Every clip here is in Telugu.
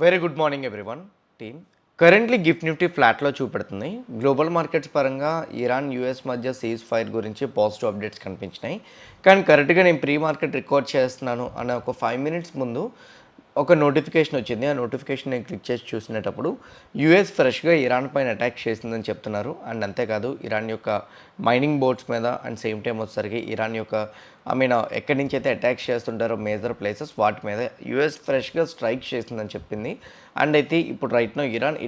Very good morning everyone team. Currently GIFT Nifty ఫ్లాట్లో చూపెడుతుంది. గ్లోబల్ మార్కెట్స్ పరంగా ఇరాన్ యూఎస్ మధ్య సీజ్ ఫైర్ గురించి పాజిటివ్ అప్డేట్స్ కనిపించినాయి. కానీ కరెక్ట్గా నేను ప్రీ మార్కెట్ రికార్డ్ చేస్తున్నాను అన్న ఒక 5 minutes ముందు ఒక నోటిఫికేషన్ వచ్చింది. ఆ నోటిఫికేషన్ నేను క్లిక్ చేసి చూసినప్పుడు యూఎస్ ఫ్రెష్గా ఇరాన్ పైన అటాక్ చేసిందని చెప్తున్నారు. అండ్ అంతేకాదు ఇరాన్ యొక్క మైనింగ్ బోట్స్ మీద అండ్ సేమ్ టైం వచ్చేసరికి ఇరాన్ యొక్క ఎక్కడి నుంచి అయితే అటాక్స్ చేస్తుంటారో మేజర్ ప్లేసెస్ వాటి మీద యూఎస్ ఫ్రెష్గా స్ట్రైక్ చేసిందని చెప్పింది. అండ్ అయితే ఇప్పుడు రైట్నో ఇరాన్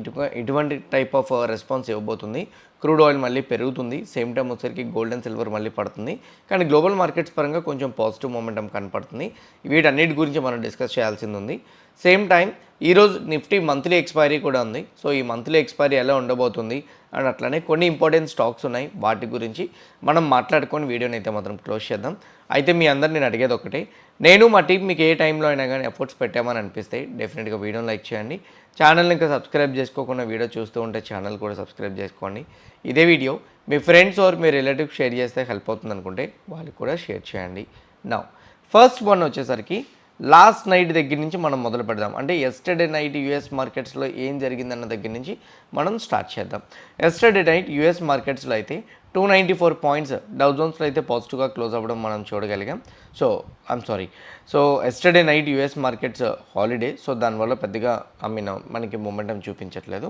ఇటువంటి టైప్ ఆఫ్ రెస్పాన్స్ ఇవ్వబోతుంది. క్రూడ్ ఆయిల్ మళ్ళీ పెరుగుతుంది, సేమ్ టైం వచ్చేసరికి గోల్డ్ అండ్ సిల్వర్ మళ్ళీ పడుతుంది. కానీ గ్లోబల్ మార్కెట్స్ పరంగా కొంచెం పాజిటివ్ మొమెంటం కనపడుతుంది. వీటన్నిటి గురించి మనం డిస్కస్ చేయాల్సింది ఉంది. సేమ్ టైం ఈరోజు నిఫ్టీ మంత్లీ ఎక్స్పైరీ కూడా ఉంది. సో ఈ మంత్లీ ఎక్స్పైరీ ఎలా ఉండబోతుంది అండ్ అట్లానే కొన్ని ఇంపార్టెంట్ స్టాక్స్ ఉన్నాయి, వాటి గురించి మనం మాట్లాడుకొని వీడియోని అయితే మాత్రం క్లోజ్ చేద్దాం. అయితే మీ అందరు నేను అడిగేది ఒకటే, నేను మా టీం మీకు ఏ టైంలో అయినా కానీ ఎఫర్ట్స్ పెట్టామని అనిపిస్తే డెఫినెట్గా వీడియోని లైక్ చేయండి. ఛానల్ని ఇంకా సబ్స్క్రైబ్ చేసుకోకుండా వీడియో చూస్తూ ఉంటే ఛానల్ కూడా సబ్స్క్రైబ్ చేసుకోండి. ఇదే వీడియో మీ ఫ్రెండ్స్ ఆర్ మీ రిలేటివ్స్ షేర్ చేస్తే హెల్ప్ అవుతుంది అనుకుంటే వాళ్ళకి కూడా షేర్ చేయండి. నా ఫస్ట్ వన్ వచ్చేసరికి లాస్ట్ నైట్ దగ్గర నుంచి మనం మొదలు పెడదాం. అంటే ఎస్టర్డే నైట్ యూఎస్ మార్కెట్స్లో ఏం జరిగిందన్న దగ్గర నుంచి మనం స్టార్ట్ చేద్దాం. ఎస్టర్డే నైట్ యూఎస్ మార్కెట్స్లో అయితే 294 పాయింట్స్ డౌ జోన్స్లో అయితే పాజిటివ్గా క్లోజ్ అవ్వడం మనం చూడగలిగాం. So yesterday night US markets holiday, so దానివల్ల పెద్దగా మనకి మొమెంటం చూపించట్లేదు.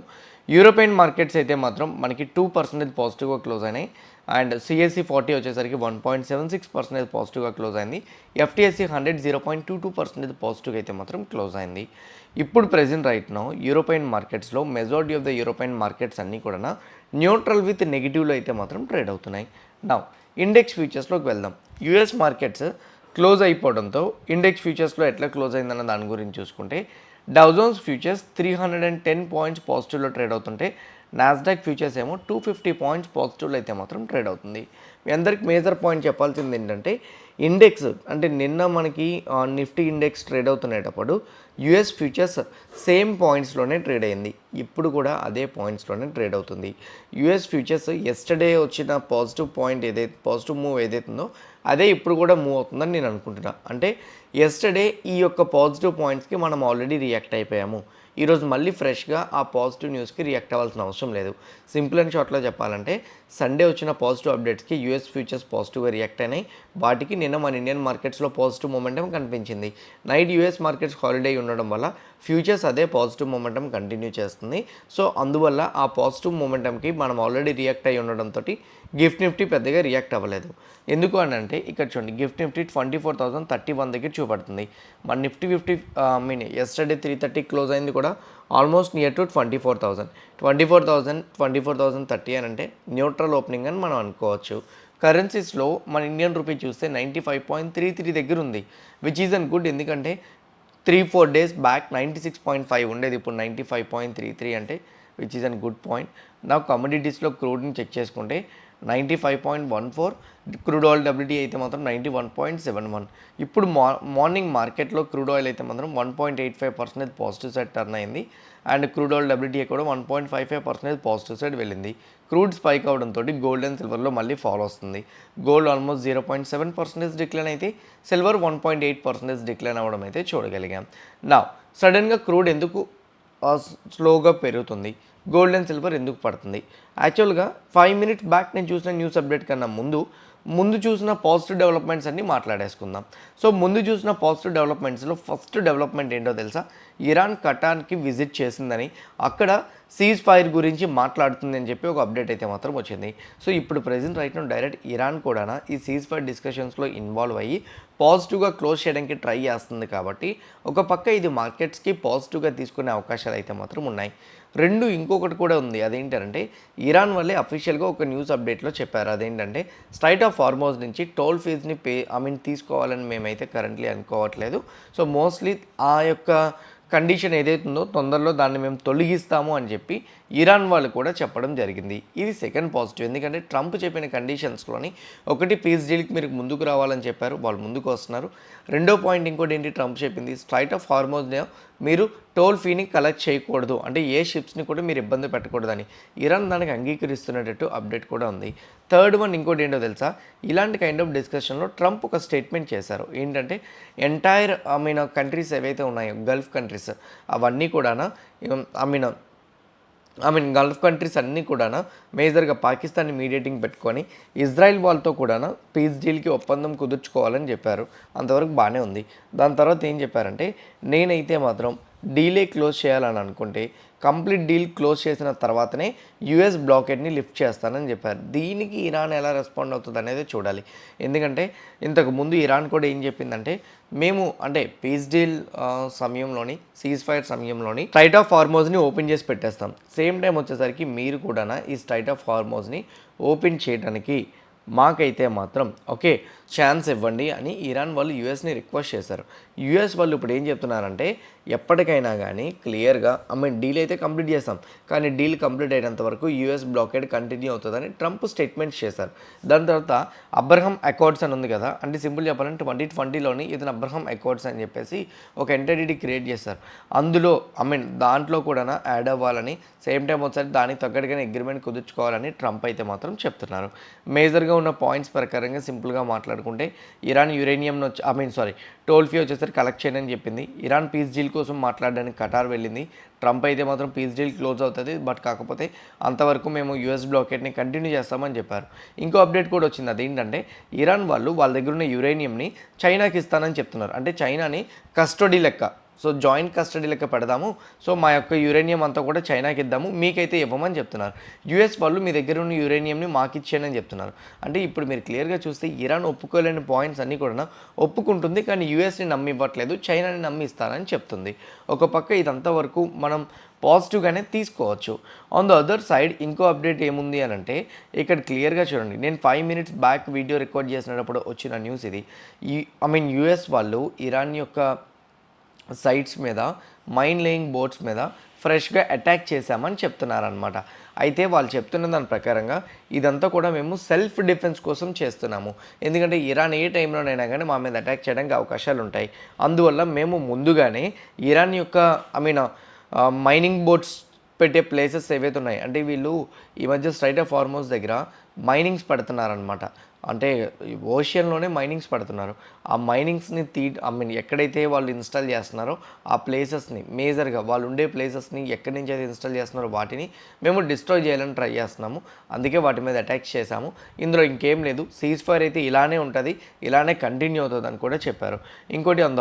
యూరోపియన్ మార్కెట్స్ అయితే మాత్రం మనకి 2% పాజిటివ్గా క్లోజ్ అయినాయి. అండ్ సిఎస్సి 40 వచ్చేసరికి 1.76% పాజిటివ్గా క్లోజ్ అయింది. ఎఫ్టీఎస్సి 100 0.22% పాజిటివ్గా అయితే మాత్రం క్లోజ్ అయింది. ఇప్పుడు ప్రెజెంట్ రైట్ నౌ యూరోపియన్ మార్కెట్స్లో majority of the European markets అన్నీ కూడా న్యూట్రల్ విత్ నెగిటివ్లో అయితే మాత్రం ట్రేడ్ అవుతున్నాయి. నా ఇండెక్స్ ఫ్యూచర్స్లోకి వెళ్దాం. యూఎస్ మార్కెట్స్ క్లోజ్ అయిపోవడంతో ఇండెక్స్ ఫ్యూచర్స్లో ఎట్లా క్లోజ్ అయిందన్న దాని గురించి చూసుకుంటే డౌ జోన్స్ ఫ్యూచర్స్ 310 పాయింట్స్ పాజిటివ్లో ట్రేడ్ అవుతుంటే నాస్డాక్ ఫ్యూచర్స్ ఏమో 250 పాయింట్స్ పాజిటివ్లో అయితే మాత్రం ట్రేడ్ అవుతుంది. మీ అందరికి మేజర్ పాయింట్ చెప్పాల్సింది ఏంటంటే ఇండెక్స్ అంటే నిన్న మనకి నిఫ్టీ ఇండెక్స్ ట్రేడ్ అవుతున్నప్పుడు యూఎస్ ఫ్యూచర్స్ సేమ్ పాయింట్స్లోనే ట్రేడ్ అయింది. ఇప్పుడు కూడా అదే పాయింట్స్లోనే ట్రేడ్ అవుతుంది. యూఎస్ ఫ్యూచర్స్ ఎస్టర్డే వచ్చిన పాజిటివ్ మూవ్ ఏదైతుందో అదే ఇప్పుడు కూడా మూవ్ అవుతుందని నేను అనుకుంటున్నా. అంటే ఎస్టర్డే ఈ యొక్క పాజిటివ్ పాయింట్స్కి మనం ఆల్రెడీ రియాక్ట్ అయిపోయాము. ఈరోజు మళ్ళీ ఫ్రెష్గా ఆ పాజిటివ్ న్యూస్కి రియాక్ట్ అవ్వాల్సిన అవసరం లేదు. సింపుల్ అండ్ షార్ట్లో చెప్పాలంటే సండే వచ్చిన పాజిటివ్ అప్డేట్స్కి యూఎస్ ఫ్యూచర్స్ పాజిటివ్గా రియాక్ట్ అయినాయి. వాటికి నిన్న మన ఇండియన్ మార్కెట్స్లో పాజిటివ్ మొమెంటం కనిపించింది. నైట్ యూఎస్ మార్కెట్స్ హాలిడే ఉండడం వల్ల ఫ్యూచర్స్ అదే పాజిటివ్ మొమెంటం కంటిన్యూ చేస్తుంది. సో అందువల్ల ఆ పాజిటివ్ మొమెంటంకి మనం ఆల్రెడీ రియాక్ట్ అయ్యి ఉండడంతో గిఫ్ట్ నిఫ్టీ పెద్దగా రియాక్ట్ అవ్వలేదు. ఎందుకు అని అంటే ఇక్కడ చూడండి, గిఫ్ట్ నిఫ్టీ 24,031 దగ్గర చూపడుతుంది. మన నిఫ్టీ 50 ఎస్టర్డే 330 క్లోజ్ అయింది కూడా ఆల్మోస్ట్ నియర్ టు 24,030 అని అంటే న్యూట్రల్ ఓపెనింగ్ అని మనం అనుకోవచ్చు. కరెన్సీస్లో మన ఇండియన్ రూపీ చూస్తే 95.33 దగ్గర ఉంది, విచ్ ఈజ్ అన్ గుడ్. ఎందుకంటే 3-4 days బ్యాక్ 96.5 ఉండేది, ఇప్పుడు 95.33 అంటే which is an good point. నాకు కమోడిటీస్లో క్రూడ్ని చెక్ చేసుకుంటే 95.14, క్రూడ్ ఆయిల్ డబ్ల్యూటీ అయితే మాత్రం 91.71. ఇప్పుడు మార్నింగ్ మార్కెట్లో క్రూడ్ ఆయిల్ అయితే మాత్రం 1.85% పాజిటివ్ సైడ్ టర్న్ అయింది. అండ్ క్రూడ్ ఆయిల్ డబ్ల్యూటీ కూడా 1.55% పాజిటివ్ సైడ్ వెళ్ళింది. క్రూడ్ స్పైక్ అవడంతో గోల్డ్ అండ్ సిల్వర్లో మళ్ళీ ఫాలో వస్తుంది. గోల్డ్ ఆల్మోస్ట్ 0.7% డిక్లైన్ అయితే సిల్వర్ 1.8% డిక్లైన్ అవ్వడం అయితే చూడగలిగాం. నా సడన్గా క్రూడ్ ఎందుకు స్లోగా పెరుగుతుంది, గోల్డ్ అండ్ సిల్వర్ ఎందుకు పడుతుంది? యాక్చువల్గా 5 minutes బ్యాక్ నేను చూసిన న్యూస్ అప్డేట్ కన్నా ముందు చూసిన పాజిటివ్ డెవలప్మెంట్స్ అన్నీ మాట్లాడేసుకుందాం. సో ముందు చూసిన పాజిటివ్ డెవలప్మెంట్స్లో ఫస్ట్ డెవలప్మెంట్ ఏంటో తెలుసా? ఇరాన్ ఖటాన్కి విజిట్ చేసిందని, అక్కడ సీజ్ ఫైర్ గురించి మాట్లాడుతుంది అని చెప్పి ఒక అప్డేట్ అయితే మాత్రం వచ్చింది. సో ఇప్పుడు present right now direct Iran కూడా ఈ సీజ్ ఫైర్ డిస్కషన్స్లో ఇన్వాల్వ్ అయ్యి పాజిటివ్గా క్లోజ్ చేయడానికి ట్రై చేస్తుంది. కాబట్టి ఒక పక్క ఇది మార్కెట్స్కి పాజిటివ్గా తీసుకునే అవకాశాలు అయితే మాత్రం ఉన్నాయి. ఇంకొకటి కూడా ఉంది. అదేంటంటే ఇరాన్ వల్లే అఫీషియల్గా ఒక న్యూస్ అప్డేట్లో చెప్పారు. అదేంటంటే స్ట్రైట్ ఆఫ్ హార్మోజ్ నుంచి టోల్ ఫీజ్ని తీసుకోవాలని మేమైతే కరెంట్లీ అనుకోవట్లేదు. సో మోస్ట్లీ ఆ యొక్క కండిషన్ ఏదైతుందో తొందరలో దాన్ని మేము తొలగిస్తాము అని చెప్పి ఇరాన్ వాళ్ళు కూడా చెప్పడం జరిగింది. ఇది సెకండ్ పాజిటివ్. ఎందుకంటే ట్రంప్ చెప్పిన కండిషన్స్‌లోని ఒకటి పీస్ డీల్‌కి మీరు ముందుకు రావాలని చెప్పారు. వాళ్ళు ముందుకు వస్తున్నారు. రెండో పాయింట్ ఇంకోటి ఏంటి ట్రంప్ చెప్పింది స్ట్రైట్ ఆఫ్ హార్మోజ్‌ని మీరు టోల్ ఫీని కలెక్ట్ చేయకూడదు. అంటే ఏ షిప్స్‌ని కూడా మీరు ఇబ్బంది పెట్టకూడదని. ఇరాన్ దానికి అంగీకరిస్తున్నట్టు అప్డేట్ కూడా ఉంది. థర్డ్ వన్ ఇంకోటి ఏంటో తెలుసా? ఇలాంటి కైండ్ ఆఫ్ డిస్కషన్‌లో ట్రంప్ ఒక స్టేట్మెంట్ చేశారు. ఏంటంటే ఎంటైర్ కంట్రీస్ ఏవైతే ఉన్నాయో గల్ఫ్ కంట్రీస్ అవన్నీ కూడాను గల్ఫ్ కంట్రీస్ అన్నీ కూడా మేజర్గా పాకిస్తాన్ని మీడియేటింగ్ పెట్టుకొని ఇజ్రాయెల్ వాళ్ళతో కూడా పీస్ డీల్కి ఒప్పందం కుదుర్చుకోవాలని చెప్పారు. అంతవరకు బాగానే ఉంది. దాని తర్వాత ఏం చెప్పారంటే నేనైతే మాత్రం డీలే క్లోజ్ చేయాలని అనుకుంటే కంప్లీట్ డీల్ క్లోజ్ చేసిన తర్వాతనే యూఎస్ బ్లాకెట్ని లిఫ్ట్ చేస్తానని చెప్పారు. దీనికి ఇరాన్ ఎలా రెస్పాండ్ అవుతుంది అనేది చూడాలి. ఎందుకంటే ఇంతకు ముందు ఇరాన్ కూడా ఏం చెప్పిందంటే మేము అంటే పీస్ డీల్ సమయంలోని సీజ్ ఫైర్ సమయంలోని స్ట్రైట్ ఆఫ్ హార్మోజ్ని ఓపెన్ చేసి పెట్టేస్తాం. సేమ్ టైం వచ్చేసరికి మీరు కూడా ఈ స్ట్రైట్ ఆఫ్ హార్మోజ్ని ఓపెన్ చేయడానికి మాకైతే మాత్రం ఓకే ఛాన్స్ ఇవ్వండి అని ఇరాన్ వాళ్ళు యూఎస్ని రిక్వెస్ట్ చేశారు. యూఎస్ వాళ్ళు ఇప్పుడు ఏం చెప్తున్నారంటే ఎప్పటికైనా కానీ క్లియర్గా డీల్ అయితే కంప్లీట్ చేస్తాం, కానీ డీల్ కంప్లీట్ అయినంత వరకు యూఎస్ బ్లాకేడ్ కంటిన్యూ అవుతుందని ట్రంప్ స్టేట్మెంట్స్ చేశారు. దాని తర్వాత అబ్రహం అకార్డ్స్ అని ఉంది కదా, అంటే సింపుల్ చెప్పాలంటే 2020లోని ఇతను అబ్రహం అకార్డ్స్ అని చెప్పేసి ఒక ఎంటిటీ క్రియేట్ చేశారు. అందులో దాంట్లో కూడా యాడ్ అవ్వాలని సేమ్ టైం వచ్చేసరికి దానికి తగ్గట్టుగానే అగ్రిమెంట్ కుదుర్చుకోవాలని ట్రంప్ అయితే మాత్రం చెప్తున్నారు. మేజర్గా ఉన్న పాయింట్స్ ప్రకారంగా సింపుల్గా మాట్లాడుకుంటే ఇరాన్ యురేనియంను టోల్ ఫీ వచ్చేసరికి కలెక్ట్ చేయని చెప్పింది. ఇరాన్ పీస్ డీల్ కోసం మాట్లాడడానికి ఖటార్ వెళ్ళింది. ట్రంప్ అయితే మాత్రం పీస్ డీల్ క్లోజ్ అవుతుంది, బట్ కాకపోతే అంతవరకు మేము యూఎస్ బ్లాకెట్ని కంటిన్యూ చేస్తామని చెప్పారు. ఇంకో అప్డేట్ కూడా వచ్చింది. అదేంటంటే ఇరాన్ వాళ్ళు వాళ్ళ దగ్గర ఉన్న యురేనియంని చైనాకి ఇస్తానని చెప్తున్నారు. అంటే చైనాని కస్టడీ లెక్క, సో జాయింట్ కస్టడీ లెక్క పెడదాము, సో మా యొక్క యురేనియం అంతా కూడా చైనాకి ఇద్దాము, మీకైతే ఇవ్వమని చెప్తున్నారు. యూఎస్ వాళ్ళు మీ దగ్గర ఉన్న యురేనియంని మాకు ఇచ్చేయని చెప్తున్నారు. అంటే ఇప్పుడు మీరు క్లియర్గా చూస్తే ఇరాన్ ఒప్పుకోలేని పాయింట్స్ అన్నీ కూడా ఒప్పుకుంటుంది, కానీ యూఎస్ని నమ్మి ఇవ్వట్లేదు, చైనాని నమ్మి ఇస్తానని చెప్తుంది. ఒక పక్క ఇదంతా వరకు మనం పాజిటివ్గానే తీసుకోవచ్చు. ఆన్ ద అదర్ సైడ్ ఇంకో అప్డేట్ ఏముంది అని అంటే ఇక్కడ క్లియర్గా చూడండి, నేను 5 minutes బ్యాక్ వీడియో రికార్డ్ చేసినప్పుడు వచ్చిన న్యూస్ ఇది. యూఎస్ వాళ్ళు ఇరాన్ యొక్క సైట్స్ మీద మైన్ లేయింగ్ బోట్స్ మీద ఫ్రెష్గా అటాక్ చేశామని చెప్తున్నారనమాట. అయితే వాళ్ళు చెప్తున్న దాని ప్రకారంగా ఇదంతా కూడా మేము సెల్ఫ్ డిఫెన్స్ కోసం చేస్తున్నాము. ఎందుకంటే ఇరాన్ ఏ టైంలోనైనా కానీ మా మీద అటాక్ చేయడానికి అవకాశాలు ఉంటాయి. అందువల్ల మేము ముందుగానే ఇరాన్ యొక్క మైనింగ్ బోట్స్ పెట్టే ప్లేసెస్ ఏవైతే ఉన్నాయి, అంటే వీళ్ళు ఈ మధ్య స్ట్రైట్ ఆఫ్ హార్మోజ్ దగ్గర మైనింగ్స్ పెడుతున్నారనమాట. అంటే ఓషియన్లోనే మైనింగ్స్ పెడుతున్నారు. ఆ మైనింగ్స్ని ఎక్కడైతే వాళ్ళు ఇన్స్టాల్ చేస్తున్నారో ఆ ప్లేసెస్ని మేజర్గా వాళ్ళు ఉండే ప్లేసెస్ని ఎక్కడి నుంచి అయితే ఇన్స్టాల్ చేస్తున్నారో వాటిని మేము డిస్ట్రాయ్ చేయాలని ట్రై చేస్తున్నాము. అందుకే వాటి మీద అటాక్ చేశాము. ఇందులో ఇంకేం లేదు, సీజ్ ఫైర్ అయితే ఇలానే ఉంటుంది, ఇలానే కంటిన్యూ అవుతుంది అని కూడా చెప్పారు. ఇంకోటి on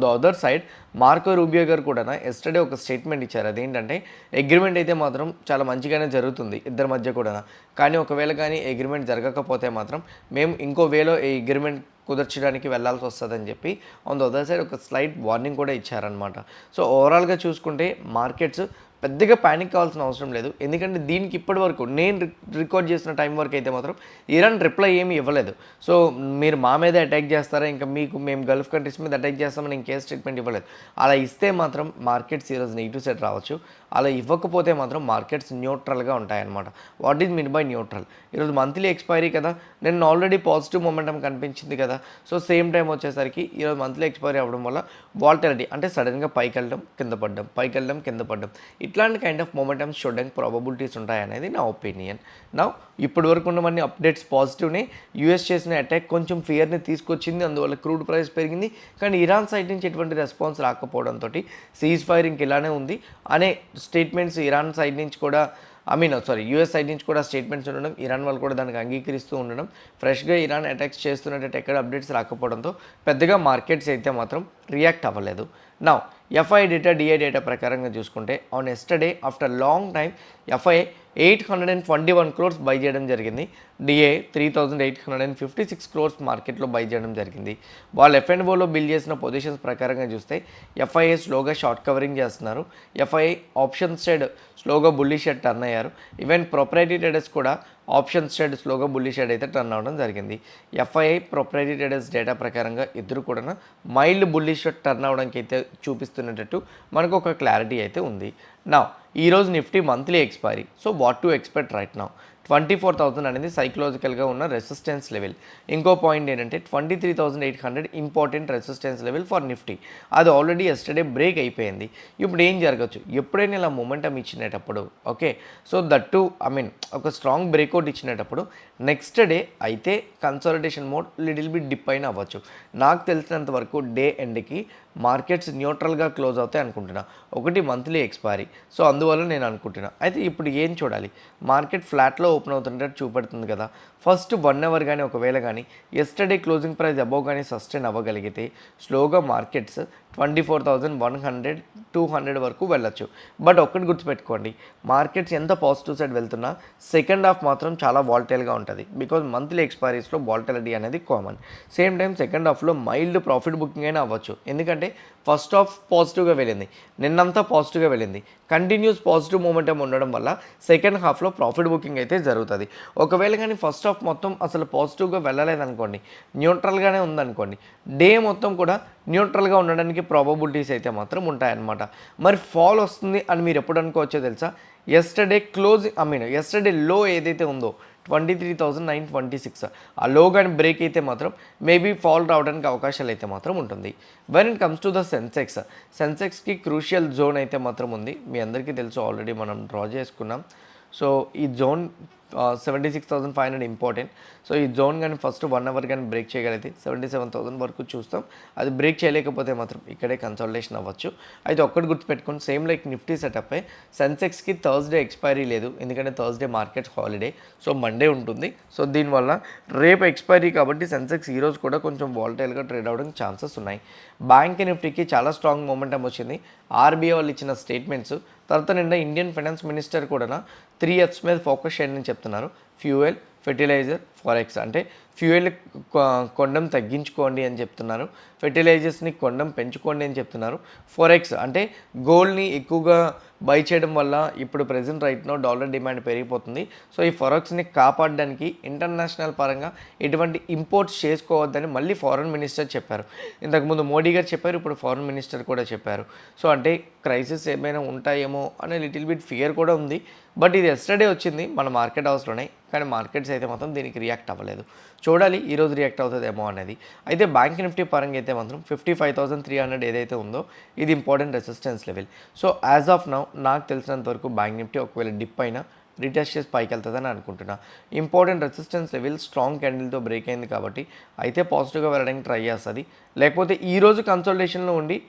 the other side Marco Rubio గారు కూడా ఎస్టర్డే ఒక స్టేట్మెంట్ ఇచ్చారు. అదేంటంటే అగ్రిమెంట్ అయితే మాత్రం చాలా మంచిగానే జరుగుతుంది ఇద్దరి మధ్య కూడా, కానీ ఒకవేళ కానీ అగ్రిమెంట్ జరగకపోతే మాత్రం మేము ఇంకో వేలో ఈ అగ్రిమెంట్ కుదర్చడానికి వెళ్ళాల్సి వస్తుందని చెప్పి ఆన్ ద అదర్ సైడ్ ఒక స్లైట్ వార్నింగ్ కూడా ఇచ్చారనమాట. సో ఓవరాల్గా చూసుకుంటే మార్కెట్స్ పెద్దగా ప్యానిక్ కావాల్సిన అవసరం లేదు. ఎందుకంటే దీనికి ఇప్పటి వరకు నేను రికార్డ్ చేసిన టైం వరకు అయితే మాత్రం ఇరాన్ రిప్లై ఏమీ ఇవ్వలేదు. సో మీరు మా మీద అటాక్ చేస్తారా, ఇంకా మేము గల్ఫ్ కంట్రీస్ మీద అటాక్ చేస్తామని ఇంకే స్టేట్మెంట్ ఇవ్వలేదు. అలా ఇస్తే మాత్రం మార్కెట్స్ ఈరోజు నెగిటివ్ సైడ్ రావచ్చు, అలా ఇవ్వకపోతే మాత్రం మార్కెట్స్ న్యూట్రల్గా ఉంటాయన్నమాట. What is mean by neutral? ఈరోజు మంత్లీ ఎక్స్పైరీ కదా, నేను ఆల్రెడీ పాజిటివ్ మొమెంటం కనిపించింది కదా. సో సేమ్ టైం వచ్చేసరికి ఈరోజు మంత్లీ ఎక్స్పైరీ అవ్వడం వల్ల వాలటిలిటీ అంటే సడన్గా పైకి వెళ్ళడం కింద పడడం, పైకి వెళ్ళడం కింద పడడం, ఇట్లాంటి కైండ్ ఆఫ్ మొమెంటమ్స్ చూడడానికి ప్రాబబిలిటీస్ ఉంటాయనేది నా ఒపీనియన్. నా ఇప్పటి వరకు ఉన్నవన్నీ అప్డేట్స్ పాజిటివ్నే. యూఎస్ చేసిన అటాక్ కొంచెం ఫియర్ని తీసుకొచ్చింది, అందువల్ల క్రూడ్ ప్రైస్ పెరిగింది, కానీ ఇరాన్ సైడ్ నుంచి ఎటువంటి రెస్పాన్స్ రాకపోవడంతో సీజ్ ఫైరింగ్ ఇలానే ఉంది అనే స్టేట్మెంట్స్ ఇరాన్ సైడ్ నుంచి కూడా యూఎస్ సైడ్ నుంచి కూడా స్టేట్మెంట్స్ ఉండడం, ఇరాన్ వాళ్ళు కూడా దానికి అంగీకరిస్తూ ఉండడం, ఫ్రెష్గా ఇరాన్ అటాక్స్ చేస్తున్నట్టు ఎక్కడ అప్డేట్స్ రాకపోవడంతో పెద్దగా మార్కెట్స్ అయితే మాత్రం రియాక్ట్ అవ్వలేదు. Now FII data DII data ప్రకారంగా చూసుకుంటే on yesterday after long time FII 821 crores buy చేయడం జరిగింది. డిఏ 3856 crores మార్కెట్లో బై చేయడం జరిగింది. వాళ్ళు ఎఫ్ఎండ్ఓలో బిల్ చేసిన పొజిషన్స్ ప్రకారంగా చూస్తే ఎఫ్ఐఏ స్లోగా షార్ట్ కవరింగ్ చేస్తున్నారు. ఎఫ్ఐఐ ఆప్షన్ సైడ్ స్లోగా బుల్లిష్ షెడ్ టర్న్ అయ్యారు. ఈవెన్ ప్రొప్రైటరీ ట్రేడర్స్ కూడా ఆప్షన్ షెడ్ స్లోగా బుల్లిష్ షెడ్ అయితే టర్న్ అవ్వడం జరిగింది. ఎఫ్ఐఐ ప్రొప్రైటరీ ట్రేడర్స్ డేటా ప్రకారంగా ఇద్దరు కూడా మైల్డ్ బుల్లిష్ షెడ్ టర్న్ అవ్వడానికి అయితే చూపిస్తున్నట్టు మనకు ఒక క్లారిటీ అయితే ఉంది. నా ఈరోజు Nifty monthly expiry. So what to expect right now? 24,000 అనేది సైకలాజికల్గా ఉన్న రెసిస్టెన్స్ లెవెల్. ఇంకో పాయింట్ ఏంటంటే 23,800 important resistance level for Nifty. అది ఆల్రెడీ ఎస్టర్డే బ్రేక్ అయిపోయింది. ఇప్పుడు ఏం జరగచ్చు, ఎప్పుడైనా ఇలా మొమెంటం ఇచ్చినప్పుడు, ఓకే, సో దట్ టు ఒక స్ట్రాంగ్ బ్రేక్అవుట్ ఇచ్చినప్పుడు నెక్స్ట్ డే అయితే consolidation mode little bit dip అయినా అవ్వచ్చు. నాకు తెలిసినంత వరకు డే ఎండ్కి మార్కెట్స్ న్యూట్రల్గా క్లోజ్ అవుతాయి అనుకుంటున్నా. ఒకటి మంత్లీ ఎక్స్పైరీ, సో అందువల్ల నేను అనుకుంటున్నా. అయితే ఇప్పుడు ఏం చూడాలి, మార్కెట్ ఫ్లాట్లో ఓపెన్ అవుతుంటే చూపెడుతుంది కదా. ఫస్ట్ 1 అవర్ కానీ ఒకవేళ కానీ ఎస్టర్డే క్లోజింగ్ ప్రైస్ అబోవ్ కానీ సస్టైన్ అవ్వగలిగితే స్లోగా మార్కెట్స్ 24,100 200 వరకు వెళ్ళొచ్చు. బట్ ఒక్కటి గుర్తుపెట్టుకోండి, మార్కెట్స్ ఎంత పాజిటివ్ సైడ్ వెళ్తున్నా సెకండ్ హాఫ్ మాత్రం చాలా వాల్టైల్గా ఉంటుంది. బికాజ్ మంత్లీ ఎక్స్పైరీస్లో వాల్టాలిటీ అనేది కామన్. సేమ్ టైం సెకండ్ హాఫ్లో మైల్డ్ ప్రాఫిట్ బుకింగ్ అయినా అవ్వచ్చు. ఎందుకంటే ఫస్ట్ హాఫ్ పాజిటివ్గా వెళ్ళింది, నిన్నంతా పాజిటివ్గా వెళ్ళింది. కంటిన్యూస్ పాజిటివ్ మూమెంటం ఉండడం వల్ల సెకండ్ హాఫ్లో ప్రాఫిట్ బుకింగ్ అయితే జరుగుతుంది. ఒకవేళ కానీ ఫస్ట్ హాఫ్ మొత్తం అసలు పాజిటివ్గా వెళ్ళలేదనుకోండి, న్యూట్రల్గానే ఉందనుకోండి, డే మొత్తం కూడా న్యూట్రల్గా ఉండడానికి ప్రాబబిలిటీస్ అయితే మాత్రం ఉంటాయన్నమాట. మరి ఫాల్ వస్తుంది అని మీరు ఎప్పుడు అనుకోవచ్చో తెలుసా? ఎస్టర్డే ఎస్టర్డే లో ఏదైతే ఉందో 23,926, ఆ లో కానీ బ్రేక్ అయితే మాత్రం మేబీ ఫాల్ రావడానికి అవకాశాలు అయితే మాత్రం ఉంటుంది. When it comes to the సెన్సెక్స్కి క్రూషియల్ జోన్ అయితే మాత్రం ఉంది. మీ అందరికీ తెలుసు, ఆల్రెడీ మనం డ్రా చేసుకున్నాం. సో ఈ జోన్ 76,500 ఇంపార్టెంట్. సో ఈ జోన్ కానీ ఫస్ట్ 1 అవర్ కానీ బ్రేక్ చేయగలిగితే 77,000 వరకు చూస్తాం. అది బ్రేక్ చేయలేకపోతే మాత్రం ఇక్కడే కన్సల్టేషన్ అవ్వచ్చు. అయితే ఒక్కటి గుర్తుపెట్టుకోండి, సేమ్ లైక్ నిఫ్టీ సెటప్ సెన్సెక్స్కి థర్స్డే ఎక్స్పైరీ లేదు, ఎందుకంటే Thursday market holiday. So Monday ఉంటుంది. సో దీనివల్ల రేపు ఎక్స్పైరీ కాబట్టి సెన్సెక్స్ ఈరోజు కూడా కొంచెం వాలటైల్గా ట్రేడ్ అవ్వడానికి ఛాన్సెస్ ఉన్నాయి. బ్యాంక్ నిఫ్టీకి చాలా స్ట్రాంగ్ మూమెంటం వచ్చింది. ఆర్బీఐ వాళ్ళు ఇచ్చిన స్టేట్మెంట్స్ తర్వాత నిన్న ఇండియన్ ఫైనాన్స్ మినిస్టర్ కూడా 3 F's మీద ఫోకస్ చేయండి అని చెప్తున్నారు. Fuel, fertiliser, forex. అంటే ఫ్యూయల్ కొండం తగ్గించుకోండి అని చెప్తున్నారు, ఫెర్టిలైజర్స్ని కొండం పెంచుకోండి అని చెప్తున్నారు. ఫారెక్స్ అంటే గోల్డ్ని ఎక్కువగా బై చేయడం వల్ల ఇప్పుడు ప్రెజెంట్ రైట్నో డాలర్ డిమాండ్ పెరిగిపోతుంది. సో ఈ ఫారెక్స్ని కాపాడడానికి ఇంటర్నేషనల్ పరంగా ఎటువంటి ఇంపోర్ట్స్ చేసుకోవద్దని మళ్ళీ ఫారెన్ మినిస్టర్ చెప్పారు. ఇంతకుముందు మోడీ గారు చెప్పారు, ఇప్పుడు ఫారెన్ మినిస్టర్ కూడా చెప్పారు. సో అంటే క్రైసిస్ ఏమైనా ఉంటాయేమో అనే లిటిల్ బిట్ ఫియర్ కూడా ఉంది. బట్ ఇది ఎస్టర్డే వచ్చింది మన మార్కెట్ హౌస్లోనే, కానీ మార్కెట్స్ అయితే మాత్రం దీనికి రియాక్ట్ అవ్వలేదు. చూడాలి ఈరోజు రియాక్ట్ అవుతుందేమో అనేది. అయితే బ్యాంక్ నిఫ్టీ పరంగా అయితే మాత్రం 55,300 ఏదైతే ఉందో ఇది important resistance level. So as of now నాకు తెలిసినంత వరకు బ్యాంక్ నిఫ్టీ ఒకవేళ డిప్ అయినా రీటెస్ట్ చేసి పైకి వెళ్తుందని అనుకుంటున్నా. ఇంపార్టెంట్ రెసిస్టెన్స్ లెవెల్ స్ట్రాంగ్ క్యాండిల్తో బ్రేక్ అయింది కాబట్టి అయితే పాజిటివ్గా వెళ్ళడానికి ట్రై చేస్తుంది. లేకపోతే ఈరోజు కన్సల్టేషన్లో ఉండి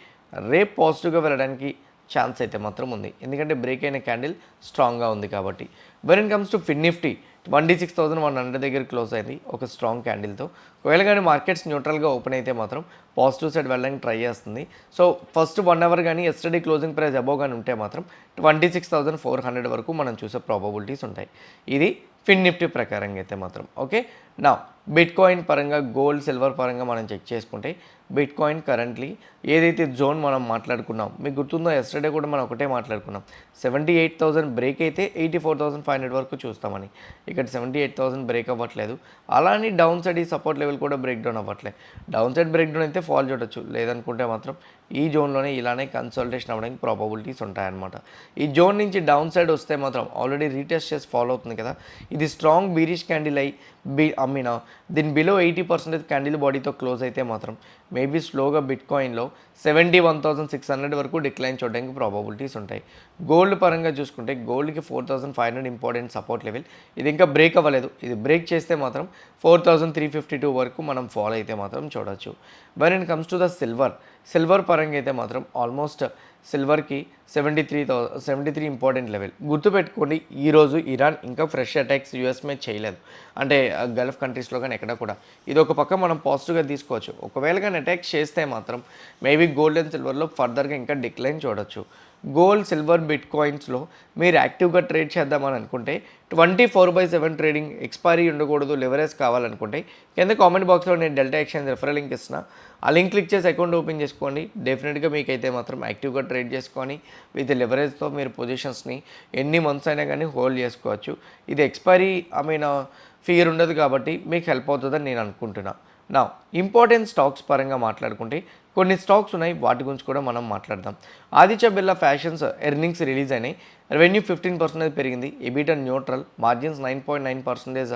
రేపు పాజిటివ్గా వెళ్ళడానికి ఛాన్స్ అయితే మాత్రం ఉంది, ఎందుకంటే బ్రేక్ అయిన క్యాండిల్ స్ట్రాంగ్గా ఉంది కాబట్టి. When it comes to fin nifty 26,100 దగ్గర క్లోజ్ అయింది ఒక స్ట్రాంగ్ క్యాండిల్తో. ఒకవేళ కానీ మార్కెట్స్ న్యూట్రల్గా ఓపెన్ అయితే మాత్రం పాజిటివ్ సైడ్ వెళ్ళడానికి ట్రై చేస్తుంది. సో ఫస్ట్ 1 అవర్ కానీ ఎస్టర్డే క్లోజింగ్ ప్రైస్ అబోవ్ కానీ ఉంటే మాత్రం 26,400 వరకు మనం చూసే ప్రాబబిలిటీస్ ఉంటాయి. ఇది ఫిన్ నిఫ్టీ ప్రకారంగా అయితే మాత్రం. ఓకే, నా బిట్కాయిన్ పరంగా, గోల్డ్, సిల్వర్ పరంగా మనం చెక్ చేసుకుంటే బిట్కాయిన్ కరెంట్లీ ఏదైతే జోన్ మనం మాట్లాడుకున్నాం, మీకు గుర్తుందో ఎస్టర్డే కూడా మనం ఒకటే మాట్లాడుకున్నాం, 78,000 బ్రేక్ అయితే 84,500 వరకు చూస్తామని. ఇక్కడ 78,000 బ్రేక్ అవ్వట్లేదు. అలానే డౌన్ సైడ్ ఈ సపోర్ట్ లెవెల్ కూడా బ్రేక్ డౌన్ అవ్వట్లేదు. డౌన్ సైడ్ బ్రేక్ డౌన్ అయితే ఫాల్ చూడొచ్చు, లేదనుకుంటే మాత్రం ఈ జోన్లోనే ఇలానే కన్సల్టేషన్ అవ్వడానికి ప్రాబబిలిటీస్ ఉంటాయన్నమాట. ఈ జోన్ నుంచి డౌన్ సైడ్ వస్తే మాత్రం ఆల్రెడీ రీటెస్ట్ చేసి ఫాలో అవుతుంది కదా, ఇది స్ట్రాంగ్ బీరిష్ క్యాండిల్ అయి దీని బిలో 80% క్యాండిల్ బాడీతో క్లోజ్ అయితే మాత్రం మేబీ స్లోగా బిట్కాయిన్లో 71,600 వరకు డిక్లైన్ చూడడానికి ప్రాబబిలిటీస్ ఉంటాయి. గోల్డ్ పరంగా చూసుకుంటే గోల్డ్కి 4,500 ఇంపార్టెంట్ సపోర్ట్ లెవెల్, ఇది ఇంకా బ్రేక్ అవ్వలేదు. ఇది బ్రేక్ చేస్తే మాత్రం 4,352 వరకు మనం ఫాలో అయితే మాత్రం చూడొచ్చు. When it comes to the silver పరంగా అయితే మాత్రం ఆల్మోస్ట్ సిల్వర్కి 73 ఇంపార్టెంట్ లెవెల్. గుర్తుపెట్టుకోండి, ఈరోజు ఇరాన్ ఇంకా ఫ్రెష్ అటాక్స్ యూఎస్ మీద చేయలేదు, అంటే గల్ఫ్ కంట్రీస్లో కానీ ఎక్కడ కూడా. ఇది ఒక పక్క మనం పాజిటివ్గా తీసుకోవచ్చు. ఒకవేళ కానీ అటాక్ చేస్తే మాత్రం మేబీ గోల్డ్ అండ్ సిల్వర్లో ఫర్దర్గా ఇంకా డిక్లైన్ చూడొచ్చు. గోల్డ్, సిల్వర్, బిట్ కాయిన్స్లో మీరు యాక్టివ్గా ట్రేడ్ చేద్దామని అనుకుంటే 24/7 ట్రేడింగ్, ఎక్స్పైరీ ఉండకూడదు, లెవరేజ్ కావాలనుకుంటే కింద కామెంట్ బాక్స్లో నేను డెల్టా ఎక్స్చేంజ్ రెఫరల్ లింక్ ఇస్తున్నా. ఆ లింక్ క్లిక్ చేసి అకౌంట్ ఓపెన్ చేసుకోండి. డెఫినెట్గా మీకైతే మాత్రం యాక్టివ్గా ట్రేడ్ చేసుకొని విత్ లెవరేజ్తో మీరు పొజిషన్స్ని ఎన్ని మంత్స్ అయినా కానీ హోల్డ్ చేసుకోవచ్చు. ఇది ఎక్స్పైరీ ఫియర్ ఉండదు కాబట్టి మీకు హెల్ప్ అవుతుందని నేను అనుకుంటున్నా. నా ఇంపార్టెంట్ స్టాక్స్ పరంగా మాట్లాడుకుంటే కొన్ని స్టాక్స్ ఉన్నాయి, వాటి గురించి కూడా మనం మాట్లాడదాం. Aditya Birla fashions earnings release అయినాయి. రెవెన్యూ 15% పెరిగింది, ఎబిటా న్యూట్రల్, మార్జిన్స్ 9.9%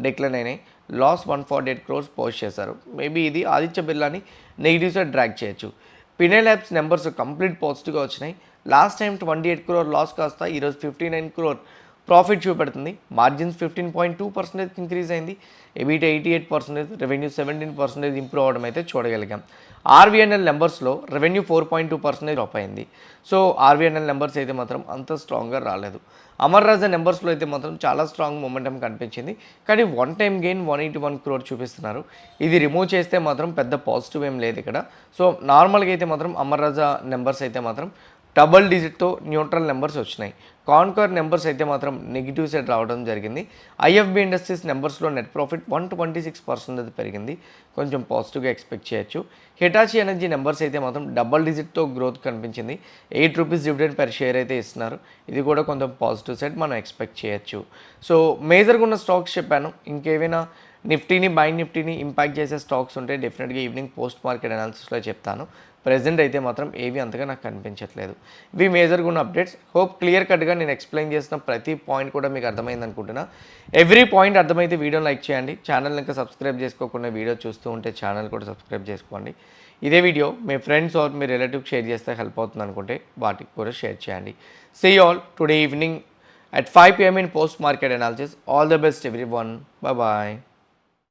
డిక్లైన్ అయినాయి, లాస్ 148 crores పోస్ట్ చేశారు. మేబీ ఇది ఆదిత్య బిర్లాని నెగిటివ్ సైడ్ డ్రాగ్ చేయొచ్చు. పినే ల్యాబ్స్ నెంబర్స్ కంప్లీట్ పాజిటివ్గా వచ్చినాయి. లాస్ట్ టైం 28 crore లాస్ కాస్త ఈరోజు 59 crore ప్రాఫిట్ చూపెడుతుంది. మార్జిన్స్ 15.2% ఇంక్రీజ్ అయింది, ఎబిటా 88%, రెవెన్యూ 17% ఇంప్రూవ్ అవడం అయితే చూడగలిగాం. ఆర్వీఎన్ఎల్ నెంబర్స్లో రెవెన్యూ 4.2% డ్రాప్ అయింది. సో ఆర్వీఎన్ఎల్ నెంబర్స్ అయితే మాత్రం అంత స్ట్రాంగ్గా రాలేదు. అమర్ రాజా నెంబర్స్లో అయితే మాత్రం చాలా స్ట్రాంగ్ మొమెంటం కనిపించింది, కానీ వన్ టైం గెయిన్ 181 crore చూపిస్తున్నారు. ఇది రిమూవ్ చేస్తే మాత్రం పెద్ద పాజిటివ్ ఏం లేదు ఇక్కడ. సో నార్మల్గా అయితే మాత్రం అమర్ రాజా నెంబర్స్ అయితే మాత్రం డబల్ డిజిట్తో న్యూట్రల్ నెంబర్స్ వచ్చినాయి. కాన్కర్ నెంబర్స్ అయితే మాత్రం నెగిటివ్ సైడ్ రావడం జరిగింది. ఐఎఫ్బి ఇండస్ట్రీస్ నెంబర్స్లో నెట్ ప్రాఫిట్ 126% పెరిగింది, కొంచెం పాజిటివ్గా ఎక్స్పెక్ట్ చేయొచ్చు. హిటాచి ఎనర్జీ నెంబర్స్ అయితే మాత్రం డబల్ డిజిట్తో గ్రోత్ కనిపించింది. 8 రూపీస్ డివిడెండ్ పర్ షేర్ అయితే ఇస్తున్నారు, ఇది కూడా కొంచెం పాజిటివ్ సైడ్ మనం ఎక్స్పెక్ట్ చేయొచ్చు. సో మేజర్గా ఉన్న స్టాక్స్ చెప్పాను. ఇంకేమైనా నిఫ్టీని ఇంపాక్ట్ చేసే స్టాక్స్ ఉంటే డెఫినెట్గా ఈవినింగ్ పోస్ట్ మార్కెట్ అనాలిసిస్లో చెప్తాను. ప్రెజెంట్ అయితే మాత్రం ఏవి అంతగా నాకు కనిపించట్లేదు. ఇవి మేజర్గా ఉన్న అప్డేట్స్. హోప్ క్లియర్ కట్గా నేను ఎక్స్ప్లెయిన్ చేసిన ప్రతి పాయింట్ కూడా మీకు అర్థమైంది అనుకుంటున్నా. ఎవ్రీ పాయింట్ అర్థమైతే వీడియోని లైక్ చేయండి. ఛానల్ ఇంకా సబ్స్క్రైబ్ చేసుకోకుండా వీడియో చూస్తూ ఉంటే ఛానల్ కూడా సబ్స్క్రైబ్ చేసుకోండి. ఇదే వీడియో మీ ఫ్రెండ్స్ ఆర్ మీ రిలేటివ్కి షేర్ చేస్తే హెల్ప్ అవుతుంది అనుకుంటే వాటికి కూడా షేర్ చేయండి. See all today evening at 5 PM in post market analysis. All the best everyone. Bye bye.